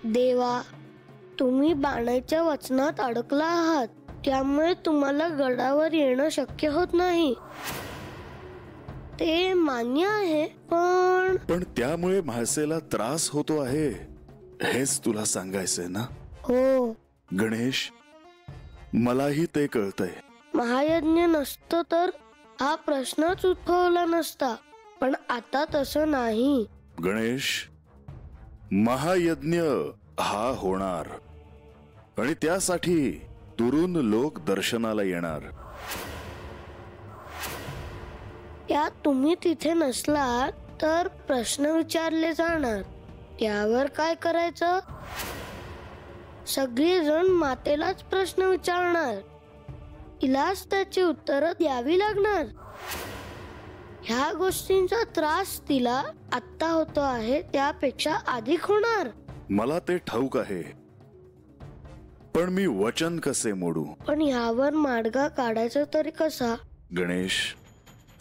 देवा, तुम्ही बाणाच्या वचनात अडकला आहात, त्यामुळे तुम्हाला गडावर येणं शक्य होत नाही. ते मान्य आहे, पण त्यामुळे म्हाळसेला त्रास होतो आहे, हेच तुला सांगायचंय ना? हो गणेश, मलाही ते कळतंय. महायज्ञ नसतं तर हा प्रश्नच उद्भवला नसता, पण आता तसं नाही. गणेश, महायज्ञ हा होणार आणि त्यासाठी दुरून लोक दर्शनाला येणार. त्यात तुम्ही तिथे नसलात तर प्रश्न विचारले जाणार. त्यावर काय करायचं? सगळेजण मातेलाच प्रश्न विचारणार, तिलाच त्याची उत्तरं द्यावी लागणार. ह्या गोष्टींचा त्रास तिला आत्ता होतो आहे त्यापेक्षा अधिक होणार. मला ते ठाऊक आहे, पण मी वचन कसे मोडू? पण ह्यावर मार्ग काढायचा तरी कसा? गणेश,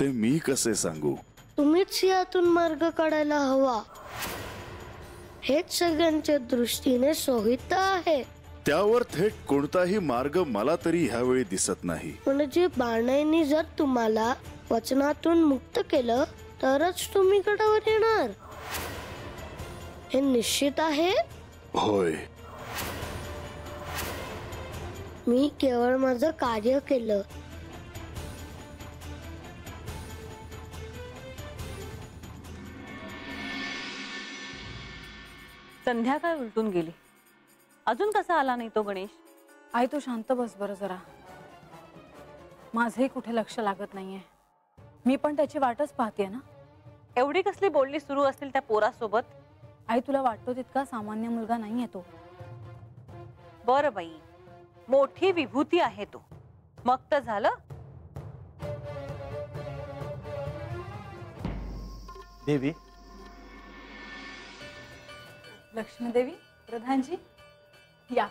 ते मी कसे सांगू? तुम्हीच यातून मार्ग काढायला हवा. हेच सगळ्यांच्या दृष्टीने सोयीचं आहे. त्यावर थेट कोणताही मार्ग मला तरी ह्यावेळी दिसत नाही. म्हणजे बाणाईने जर तुम्हाला वचनातून मुक्त केलं तरच तुम्ही गडावर येणार, हे निश्चित आहे? होय. मी केवळ माझं कार्य केलं. संध्याकाळ उलटून गेली, अजून कसा आला नाही तो गणेश? आई तू शांत बस बरं जरा. माझंही कुठे लक्ष लागत नाहीये. मी पण त्याची वाटच पाहते ना. एवढी कसली बोलणी सुरू असतील त्या पोरासोबत? आई तुला वाटतो तितका सामान्य मुलगा नाहीये तो. बरं बाई, मोठी विभूती आहे तो. मग तर झालं. देवी. लक्ष्मीदेवी, प्रधानजी या.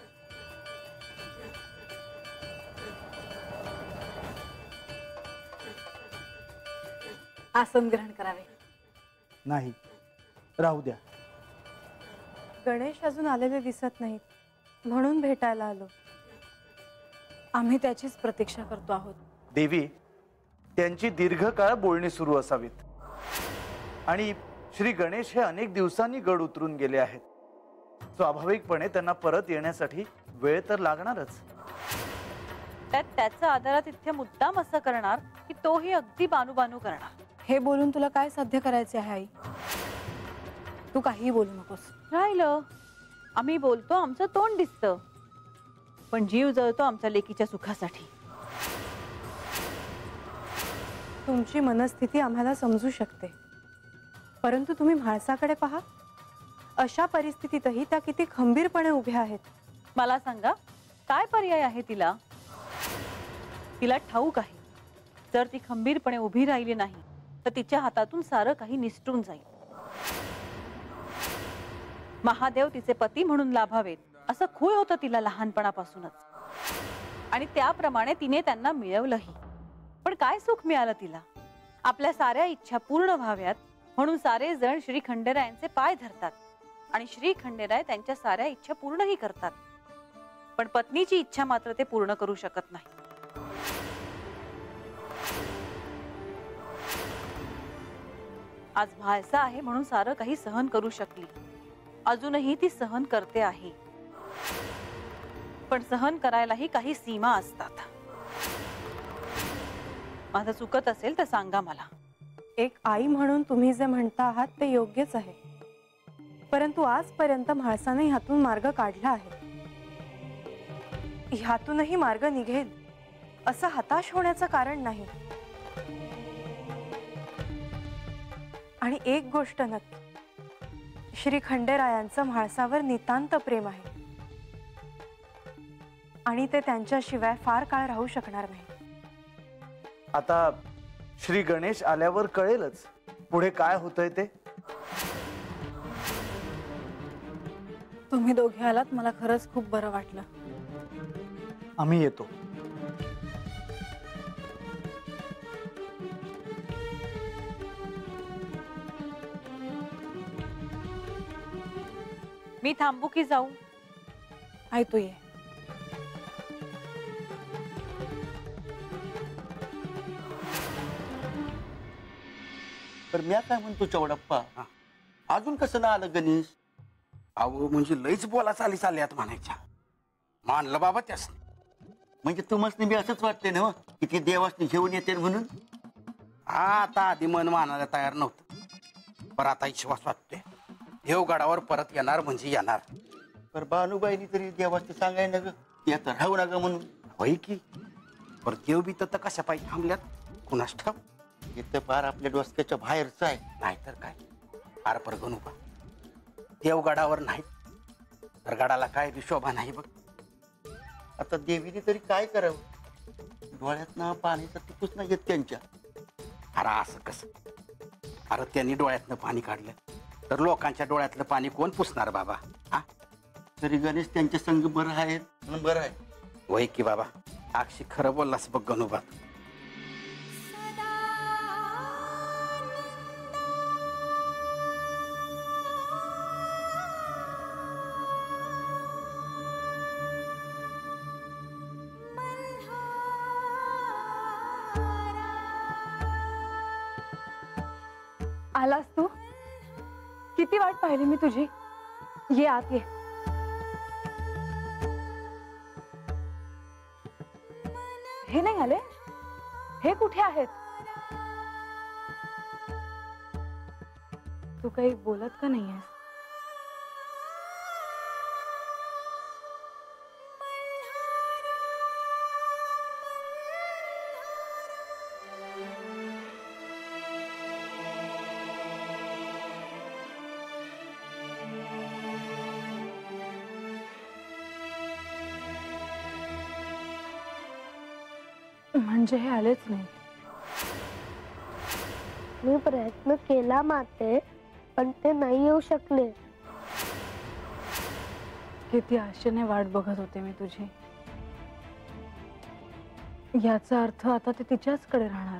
आसन ग्रहण करावे. नाही, राहू द्या. गणेश अजून आलेले दिसत नाहीत, म्हणून भेटायला आलो. आम्ही त्याचीच प्रतीक्षा करतो आहोत. देवी, त्यांची दीर्घकाळ बोलणी सुरू असावीत. आणि श्री गणेश हे अनेक दिवसांनी गड उतरून गेले आहेत. स्वाभाविकपणे त्यांना परत येण्यासाठी वेळ तर लागणारच. त्यात त्याचं आदरातिथ्य मुद्दाम असं करणार की तोही अगदी बानू करणार. हे बोलून तुला काय साध्य करायचे आहे आई? तू काही बोलू नकोस. राहिलं, आम्ही बोलतो, आमचं तोंड दिसतं, पण जीव जळतो आमच्या लेकीच्या सुखासाठी. तुमची मनस्थिती आम्हाला समजू शकते, परंतु तुम्ही म्हाळसाकडे पहा. अशा परिस्थितीतही त्या किती खंबीरपणे उभ्या आहेत. मला सांगा, काय पर्याय आहे तिला? तिला ठाऊक आहे, जर ती खंबीरपणे उभी राहिली नाही तर तिच्या हातातून सारं काही निसटून जाईल. महादेव तिचे पती म्हणून लाभावेत असं खूळ होतं तिला लहानपणापासूनच, आणि त्याप्रमाणे तिने त्यांना मिळवलंही. पण काय सुख मिळालं तिला? आपल्या साऱ्या इच्छा पूर्ण व्हाव्यात म्हणून सारे जण श्री खंडेरायांचे पाय धरतात आणि श्री खंडेराय त्यांच्या साऱ्या इच्छा पूर्णही करतात, पण पत्नीची इच्छा मात्र ते पूर्ण करू शकत नाही. आज म्हाळसा आहे म्हणून सारं काही सहन करू शकली, अजूनही ती सहन करते आहे, पण सहन करायलाही काही सीमा असतात. माझं चुकत असेल तर सांगा मला. एक आई म्हणून तुम्ही जे म्हणता आहात ते योग्यच आहे, परंतु आजपर्यंत म्हाळसाने ह्यातून मार्ग काढला आहे. ह्यातूनही मार्ग निघेल असं हताश होण्याचं कारण नाही. आणि एक गोष्ट नक्की, श्री खंडेरायांचं म्हाळसावर नितांत प्रेम आहे आणि ते त्यांच्याशिवाय फार काळ राहू शकणार नाही. आता श्री गणेश आल्यावर कळेलच पुढे काय होतंय ते. तुम्ही दोघे आलात, मला खरंच खूप बरं वाटलं. आम्ही येतो. मी थांबू की जाऊ? आई तू ये. तर मी काय म्हणतो चौडप्पा, अजून कसं ना आलं गणेश? अहो म्हणजे लईच बोला चालल्यात म्हणायच्या. मानलं बाबा त्यास. म्हणजे तुम्हाला मी असंच वाटतंय ना की ते देवासनी घेऊन येते म्हणून? आता आधी मन मानायला तयार नव्हतं, पण आता विश्वास वाटतोय देवगडावर परत येणार म्हणजे येणार. पर बानुबाईनी तरी देवासनी सांगाय ना ग की आता राहू नका म्हणून. होय की, पर देव बी तर कशा पाहिजे थांबल्यात कुणास ठाव. इथं पार आपल्या डोसक्याच्या बाहेरचं आहे. नाहीतर काय, आर पर गणोबा देवगडावर नाही तर गडाला काय बी शोभा नाही बघ. आता देवीने तरी काय करावं? डोळ्यातनं पाणीचा टिपूच नाही येत त्यांच्या. अरे असं कसं? अरे त्यांनी डोळ्यातनं पाणी काढलं तर लोकांच्या डोळ्यातलं पाणी कोण पुसणार बाबा? हा, तरी गणेश त्यांच्या संग बरं आहेत म्हणून बरं आहे. होय की बाबा, अक्षी खरं बोललास बघ गणोबा. आलास तू? किती वाट पाहिली मी तुझी. ये आत ये. हे नाही आले? हे कुठे आहेत? तू काही बोलत का नाहीयेस? म्हणजे हे आलेच नाही. मी प्रयत्न केला माते, पण ते नाही येऊ शकले. किती आशेने वाट बघत होते मी तुझी. याचा अर्थ आता ते तिच्याचकडे राहणार.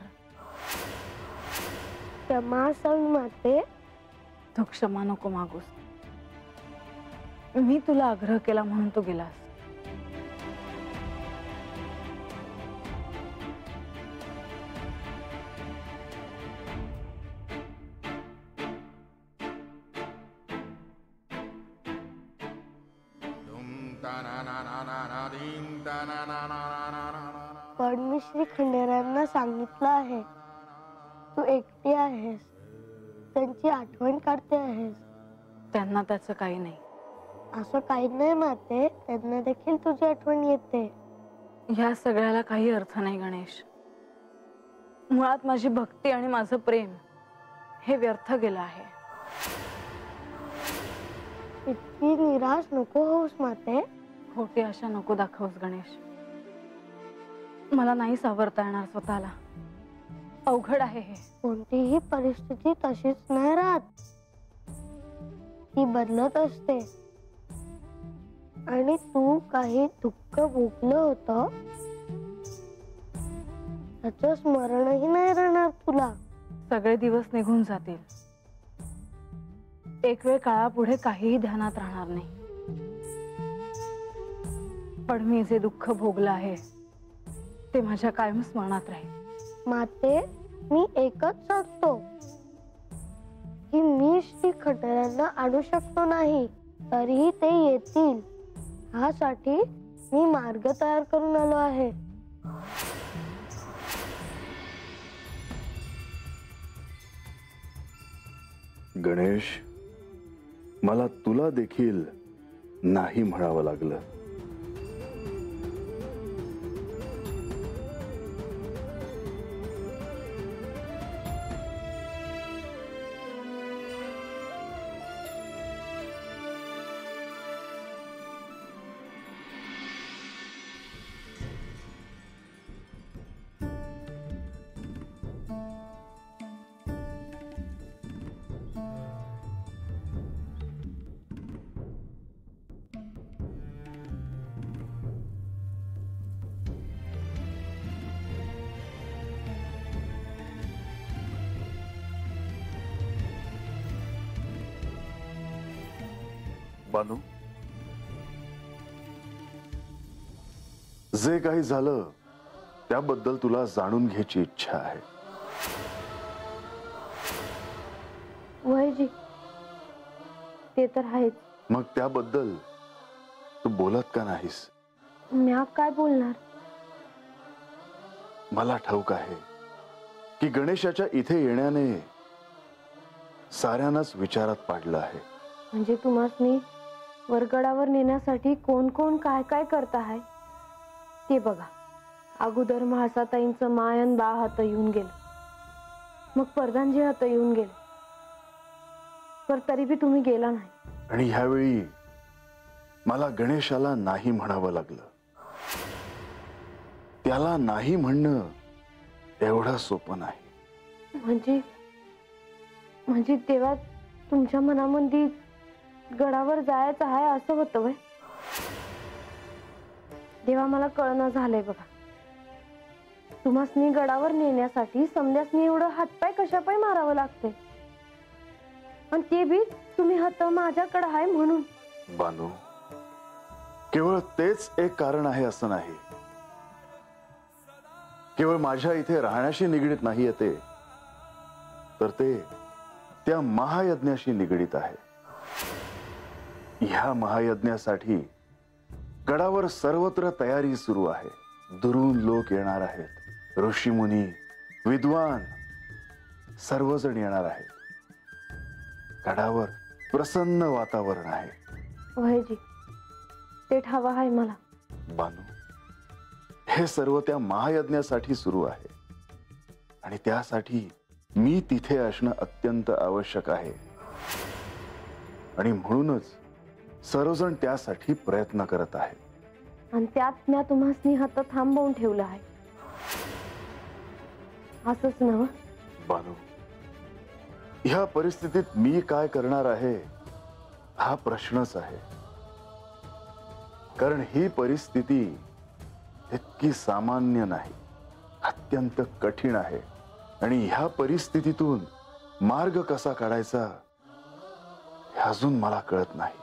क्षमा सांग माते. तू क्षमा नको मागूस. मी तुला आग्रह केला म्हणून तू गेलास. पण मी श्री खंडेरांना सांगितलं आहे, तू एकटी आहेस, त्यांची आठवण काढते आहेस. त्यांना त्याचं काही नाही. असं काही नाही माते, त्यांना देखील तुझी आठवण येते. या सगळ्याला काही अर्थ नाही गणेश. मुळात माझी भक्ती आणि माझं प्रेम हे व्यर्थ गेलं आहे. इतकी निराश नको होऊस माते. खोटी आशा नको दाखवस गणेश. मला नाही सावरता येणार स्वतःला. अवघड आहे हे. कोणतीही परिस्थिती तशीच नाही राहत, ती बदलत असते. आणि तू काही दुःख भोगलं होतं त्याचं स्मरणही नाही राहणार तुला. सगळे दिवस निघून जातील. एक वेळ काळापुढे काहीही ध्यानात राहणार नाही. पण मी जे दुःख भोगलं आहे ते माझ्या कायम स्मरणात राहील. माते, मी एकच सांगतो की मी श्री खंडेरांना आणू शकतो नाही, तरीही ते येतील. ह्यासाठी मी मार्ग तयार करून आलो आहे. गणेश, मला तुला देखील नाही म्हणावं लागलं. बानू, जे काही झालं त्याबद्दल तुला जाणून घ्यायची इच्छा आहे. वयजी, ते तर आहेच. मग त्याबद्दल तू बोलत का नाहीस? म्या काय बोलणार? मला ठाऊक आहे की गणेशाच्या इथे येण्याने साऱ्यांनाच विचारात पाडलं आहे. म्हणजे तुम्हासनी वरगडावर नेण्यासाठी कोण कोण काय काय करत आहे ते बघा. अगोदर म्हाळसाताईंचं मायन बा हात येऊन गेलं, मग प्रधानजी हात येऊन गेले, पर तरी बी तुम्ही गेला नाही. आणि ह्यावेळी मला गणेशाला नाही म्हणावं लागलं. त्याला नाही म्हणणं एवढं सोपं नाही. म्हणजे तेव्हा तुमच्या मनामध्ये गडावर जायचं आहे असं होतं वय? देवा, मला कळना झालंय बघा. तुम्हासनी गडावर नेण्यासाठी समद्यासनी एवढं हातपाय कशापाय मारावं लागते, आणि ते बी तुम्ही हात माझ्याकडे आहे म्हणून. बानू, केवळ तेच एक कारण आहे असं नाही. केवळ माझ्या इथे राहण्याशी निगडीत नाहीये ते, तर ते त्या महायज्ञाशी निगडीत आहे. ह्या महायज्ञासाठी गडावर सर्वत्र तयारी सुरू आहे. दुरून लोक येणार आहेत, ऋषीमुनी, विद्वान सर्वजण येणार आहेत. गडावर प्रसन्न वातावरण आहे. वयजी, ते ठावा आहे मला. बानू, हे सर्व त्या महायज्ञासाठी सुरू आहे आणि त्यासाठी मी तिथे असणं अत्यंत आवश्यक आहे. आणि म्हणूनच सर्वजण त्यासाठी प्रयत्न करत आहेत. आणि त्यात म्या तुम्हासनी हात थांबवून ठेवलं आहे असंच नव्ह? बानू, ह्या परिस्थितीत मी काय करणार आहे हा प्रश्नच आहे. कारण ही परिस्थिती इतकी सामान्य नाही, अत्यंत कठीण आहे. आणि ह्या परिस्थितीतून मार्ग कसा काढायचा हे अजून मला कळत नाही.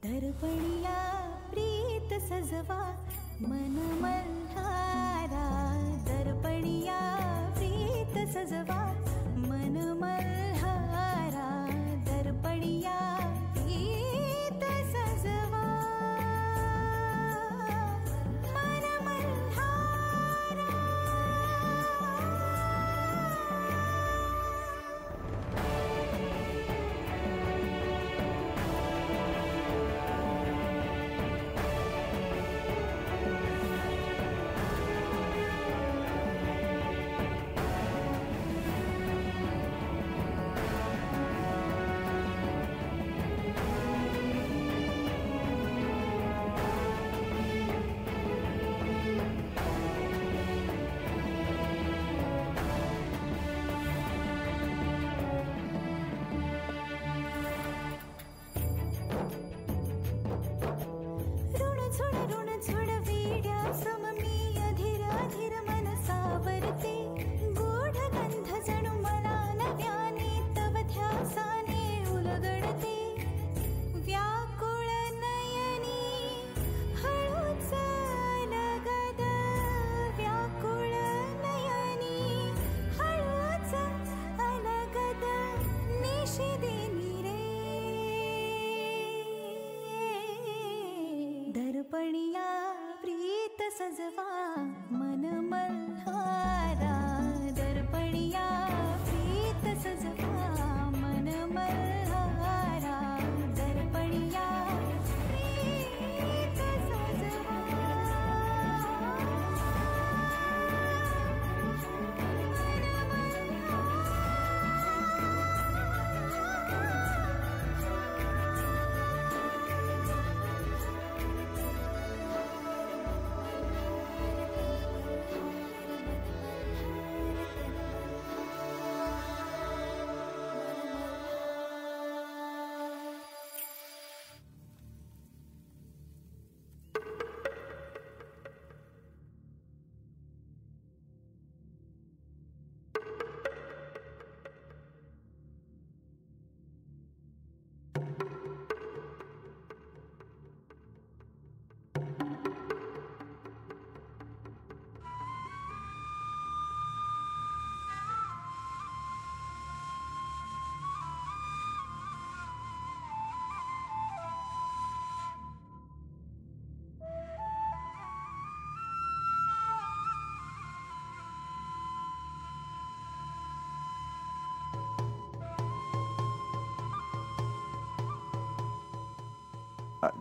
दर्पणिया प्रीत सजवा मन मल्हारा, दर्पणिया प्रीत सजवा मन मल्हारा, दर्पणिया प्रीत सजवा मन मल्हारा. दर्पणिया प्रीत सजवा मन मल्हारा, दर्पणिया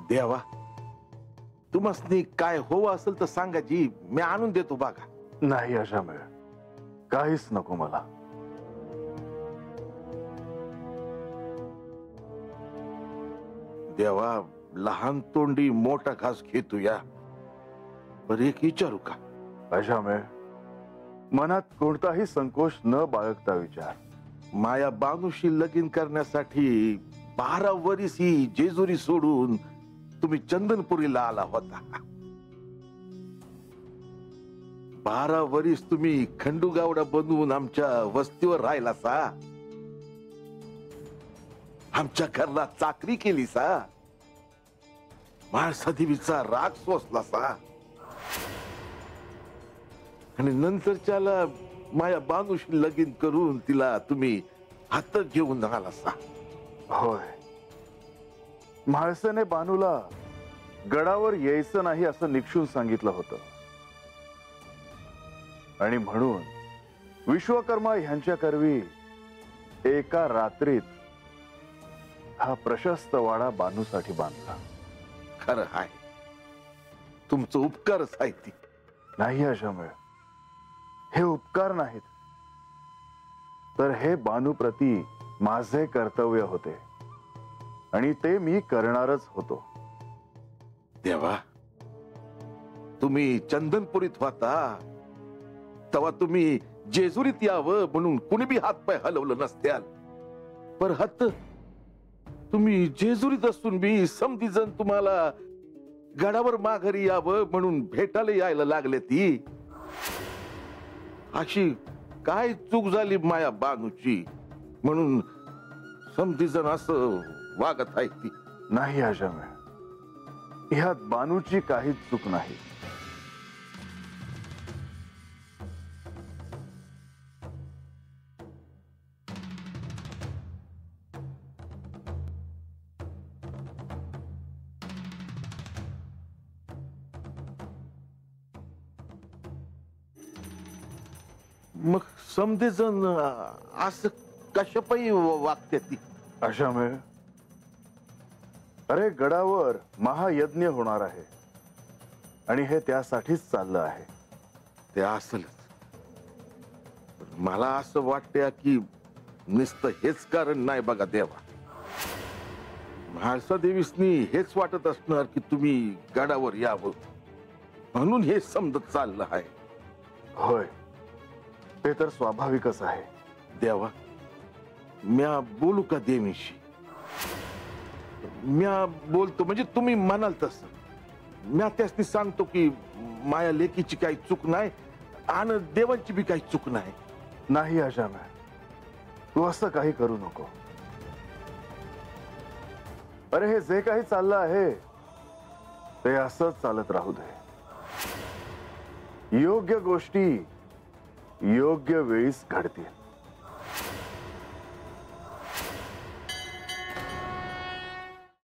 देवा, तुम्हाला काय हवं असेल तर सांगा जी, मी आणून देतो बघा. नाही अशामेळ, काहीच नको मला. देवा, लहान तोंडी मोठा घास घेतो या. पर एक विचारू का? अशामेळ, मनात कोणताही संकोच न बाळगता विचार. माया बानूशी लगीन करण्यासाठी 12 वर्ष ही जेजुरी सोडून तुम्ही चंदनपुरीला आला होता. 12 वर्ष तुम्ही खंडूगावडा बनवून आमच्या वस्तीवर राहिला सा. आमच्या घरला चाकरी केली सा. माळसा देवीचा राग सोसला सा. आणि नंतरच्याला माया बानूशी लगीन करून तिला तुम्ही हातात घेऊन आला सा. होय, म्हाळसेने बानूला गडावर यायचं नाही असं निक्षून सांगितलं होतं. आणि म्हणून विश्वकर्मा ह्यांच्या करवी एका रात्रीत हा प्रशस्त वाडा बानूसाठी बांधला. खरं आहे, तुमचं उपकारच आहे ती. नाही अशामुळे हे उपकार नाहीत, तर हे बानूप्रती माझे कर्तव्य होते आणि ते मी करणारच होतो. देवा, तुम्ही चंदनपुरीत होता तेव्हा तुम्ही जेजुरीत यावं म्हणून कुणी बी हातपाय हलवलं नसत्याल. पर हत तुम्ही जेजुरीत असून बी समधी जण तुम्हाला गडावर माघारी यावं म्हणून भेटायला यायला लागले. ती अशी काय चूक झाली माया बानूची म्हणून समधी जण असं वागत आहे ती. नाही अशामुळे ह्यात बानूची काहीच चूक नाही. मग समधी जण असं कशापायी वागते ती? अशामुळे अरे गडावर महायज्ञ होणार आहे आणि हे त्यासाठीच चाललं आहे. ते असेलच, मला असं वाटतंय की नुसतं हेच कारण नाही बघा देवा. म्हाळसा देवीसनी हेच वाटत असणार की तुम्ही गडावर यावं म्हणून हे समजत चाललं आहे. होय, ते तर स्वाभाविकच आहे. देवा, म्या बोलू का देवीशी? म्या बोलतो म्हणजे तुम्ही म्हणाल तसं. म्या त्यासनी सांगतो की माया लेकीची काही चूक नाही आणि देवांची बी काही चूक नाही. नाही अशामुळे तू असं काही करू नको. अरे हे जे काही चाललं आहे ते असंच चालत राहू दे. योग्य गोष्टी योग्य वेळीच घडतील.